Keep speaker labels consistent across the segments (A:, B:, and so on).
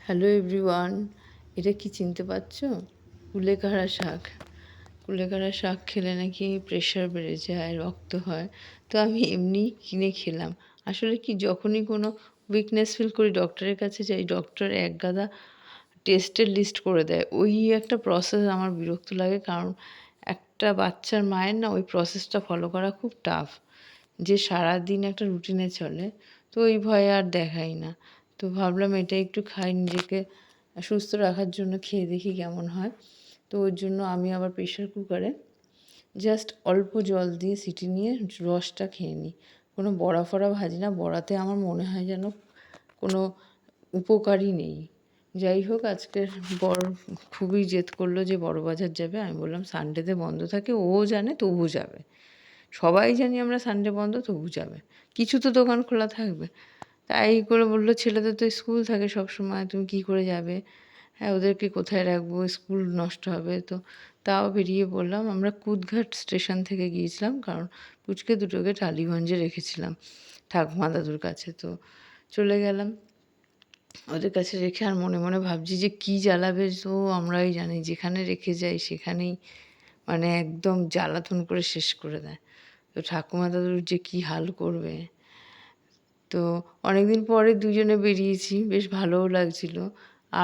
A: Hello everyone, এটা কি চিনতে পারছো? কুলেখাড়া শাক। কুলেখাড়া শাক খেলে নাকি প্রেশার বেড়ে যায়, রক্ত হয়। তো আমি এমনিই কিনে খেলাম। আসলে কি, যখনই কোনো উইকনেস ফিল করি ডক্টরের কাছে যাই, ডক্টর একগাদা টেস্টের লিস্ট করে দেয়। ওই একটা প্রসেস আমার বিরক্ত লাগে, কারণ একটা বাচ্চার মায়ের না ওই প্রসেসটা ফলো করা খুব টাফ। যে সারাদিন একটা রুটিনে চলে, তো ওই ভয়ে আর দেখাই না। তো ভাবলাম এটা একটু খাই, নিজেকে সুস্থ রাখার জন্য খেয়ে দেখি কেমন হয়। তো ওর জন্য আমি আবার প্রেশার কুকারে জাস্ট অল্প জল দিয়ে সিটি নিয়ে রসটা খেয়ে নিই। কোনো বড়া ফড়া ভাজি না, বড়াতে আমার মনে হয় যেন কোনো উপকারই নেই। যাই হোক, আজকের বর খুবই জেদ করলো যে বড়বাজার যাবে। আমি বললাম সানডেতে বন্ধ থাকে, ও জানে তবু যাবে। সবাই জানি আমরা সানডে বন্ধ, তবু যাবে। কিছু তো দোকান খোলা থাকবে। তাই করে বলল, ছেলেদের তো স্কুল থাকে সবসময়, তুমি কী করে যাবে? হ্যাঁ, ওদেরকে কোথায় রাখবো? স্কুল নষ্ট হবে। তো তাও বেরিয়ে পড়লাম। আমরা কুদঘাট স্টেশন থেকে গিয়েছিলাম, কারণ পুচকে দুটোকে টালিগঞ্জে রেখেছিলাম ঠাকুমা দাদুর কাছে। তো চলে গেলাম ওদের কাছে রেখে, আর মনে মনে ভাবছি যে কী জ্বালাবে, তো আমরাই জানি। যেখানে রেখে যাই সেখানেই মানে একদম জ্বালাতন করে শেষ করে দেয়। তো ঠাকুমা দাদুর যে কী হাল করবে। তো অনেকদিন পরে দুজনে বেরিয়েছি, বেশ ভালোও লাগছিল।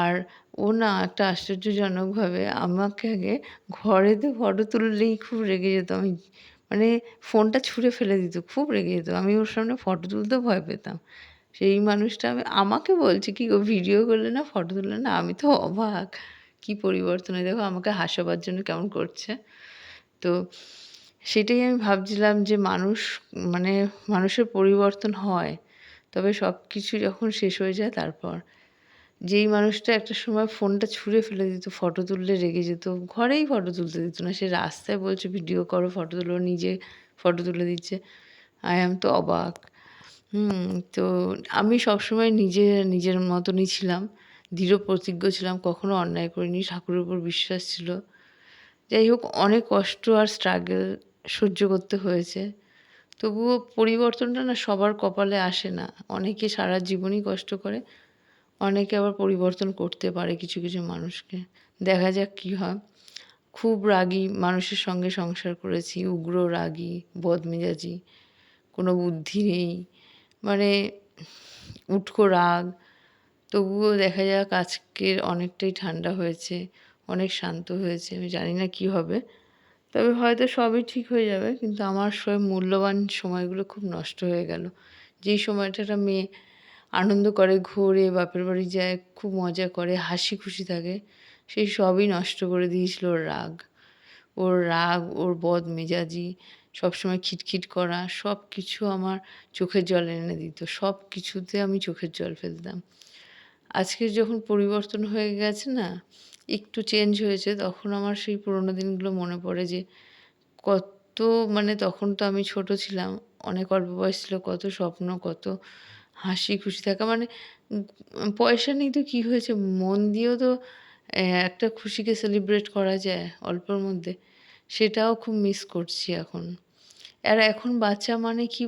A: আর ও না একটা আশ্চর্যজনকভাবে আমাকে আগে ঘরেতে ফটো তুললেই খুব রেগে যেত। আমি মানে ফোনটা ছুঁড়ে ফেলে দিত, খুব রেগে যেত। আমি ওর সামনে ফটো তুলতেও ভয় পেতাম। সেই মানুষটা আমাকে বলছে, "কি গো, ভিডিও করলে না, ফটো তুললে না?" আমি তো অবাক! কী পরিবর্তন! এই দেখো আমাকে হাসাবার জন্য কেমন করছে। তো সেটাই আমি ভাবছিলাম যে মানে মানুষের পরিবর্তন হয়। তবে সবকিছু যখন শেষ হয়ে যায় তারপর। যেই মানুষটা একটা সময় ফোনটা ছুঁড়ে ফেলে দিত, ফটো তুললে রেগে যেত, ঘরেই ফটো তুলতে দিত না। সে রাস্তায় বলছে ভিডিও করো, ফটো তোলো, নিজে ফটো তুলে দিচ্ছে। I am তো অবাক। তো আমি সবসময় নিজের মতনই ছিলাম। দৃঢ় প্রতিজ্ঞ ছিলাম, কখনো অন্যায় করিনি। ঠাকুরের উপর বিশ্বাস ছিল। যাই হোক, অনেক কষ্ট আর স্ট্রাগল সহ্য করতে হয়েছে। তবুও পরিবর্তনটা না সবার কপালে আসে না। অনেকে সারা জীবনই কষ্ট করে, অনেকে আবার পরিবর্তন করতে পারে কিছু, কিছু মানুষকে। দেখা যাক কী হয়। খুব রাগী মানুষের সঙ্গে সংসার করেছি, উগ্র রাগী, বদমেজাজি, কোনো বুদ্ধি নেই। মানে উটকো রাগ। তবুও দেখা যাক, আজকের অনেকটাই ঠান্ডা হয়েছে, অনেক শান্ত হয়েছে। আমি জানি না কী হবে। তবে হয়তো সবই ঠিক হয়ে যাবে। কিন্তু আমার মূল্যবান সময়গুলো খুব নষ্ট হয়ে গেল। যেই সময়টা একটা মেয়ে আনন্দ করে, ঘোরে, বাপের বাড়ি যায়, খুব মজা করে, হাসি খুশি থাকে, সেই সবই নষ্ট করে দিয়েছিল ওর রাগ। ওর রাগ, ওর বদমেজাজি, সবসময় খিটখিট করা, সবকিছু আমার চোখের জল এনে দিত। সব কিছুতে আমি চোখের জল ফেলতাম। আজকে যখন পরিবর্তন হয়ে গেছে না, একটু চেঞ্জ হয়েছে, তখন আমার সেই পুরোনো দিনগুলো মনে পড়ে যে কত, মানে তখন তো আমি ছোট ছিলাম, অনেক অল্প বয়স ছিল, কত স্বপ্ন, কত হাসি খুশি থাকা। মানে পয়সা নেই তো কী হয়েছে, মন দিয়েও তো একটা খুশিকে সেলিব্রেট করা যায় অল্পর মধ্যে। সেটাও খুব মিস করছি এখন। আর এখন বাচ্চা মানে কি,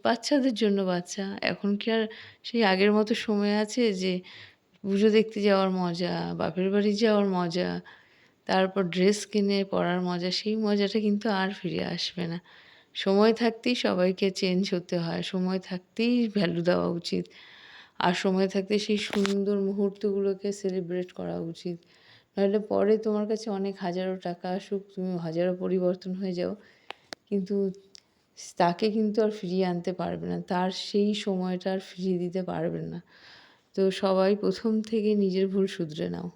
A: বাচ্চাদের জন্য বাচ্চা। এখন কি আর সেই আগের মতো সময় আছে যে পুজো দেখতে যাওয়ার মজা, বাপের বাড়ি যাওয়ার মজা, তারপর ড্রেস কিনে পরার মজা, সেই মজাটা কিন্তু আর ফিরে আসবে না। সময় থাকতেই সবাইকে চেঞ্জ হতে হয়। সময় থাকতেই ভ্যালু দেওয়া উচিত। আর সময় থাকতে সেই সুন্দর মুহূর্তগুলোকে সেলিব্রেট করা উচিত। নইলে পরে তোমার কাছে অনেক হাজারো টাকা আসুক, তুমি হাজারো পরিবর্তন হয়ে যাও, কিন্তু তাকে কিন্তু আর ফিরিয়ে আনতে পারবে না। তার সেই সময়টা আর ফিরিয়ে দিতে পারবে না। তো সবাই ১ম থেকে নিজের ভুল শুধরে নাও।